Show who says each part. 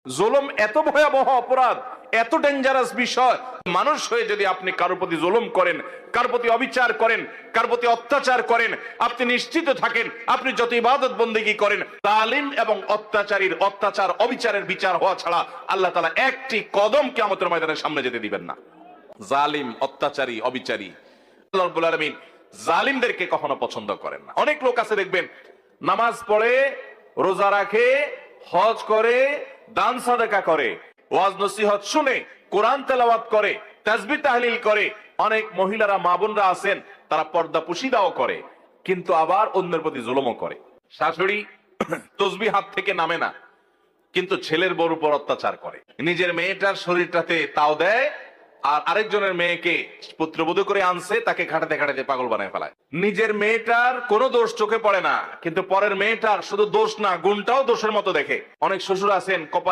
Speaker 1: জুলুম এত ভয়াবহ অপরাধ, এত ডেঞ্জারাস বিষয়। মানুষ হয়ে যদি আপনি কারোর প্রতি জুলুম করেন, কারোর প্রতি অবিচার করেন, কারোর প্রতি অত্যাচার করেন, আপনি নিশ্চিত থাকেন আপনি যত ইবাদত বন্দেগী করেন, জালিম এবং অত্যাচারীর অত্যাচার অবিচারের বিচার হওয়া ছাড়া আল্লাহ তাআলা একটি কদম কিয়ামতের ময়দানের সামনে যেতে দিবেন না। জালিম, অত্যাচারী, অবিচারী, আল্লাহ রাব্বুল আলামিন জালিমদেরকে কখনো পছন্দ করেন না। অনেক লোক আছে দেখবেন, নামাজ পড়ে, রোজা রাখে, হজ করে, দান সাদাকা করে, ওয়াজ নসিহত শুনে, কোরআন তেলাওয়াত করে, তাসবিহ তাহলিল করে। অনেক মহিলারা, মা বোনরা আছেন, তারা পর্দা পুশিদাও করে, কিন্তু আবার অন্যের প্রতি জুলুমও করে। শাশুড়ি তসবিহ হাত থেকে নামে না, কিন্তু ছেলের বউর উপর অত্যাচার করে। নিজের মেয়েটার শরীরটাতে তাও দেয়, আর আরেকজনের মেয়েকে পুত্রবধূ করে আনছে, তাকে খাটাতে খাটাতে পাগল বানায় ফেলায়। নিজের মেয়েটার কোনো দোষ চোখে পড়ে না, কিন্তু পরের মেয়েটার শুধু দোষ না, গুণটাও দোষের মতো দেখে। অনেক শ্বশুর আছেন, কপাল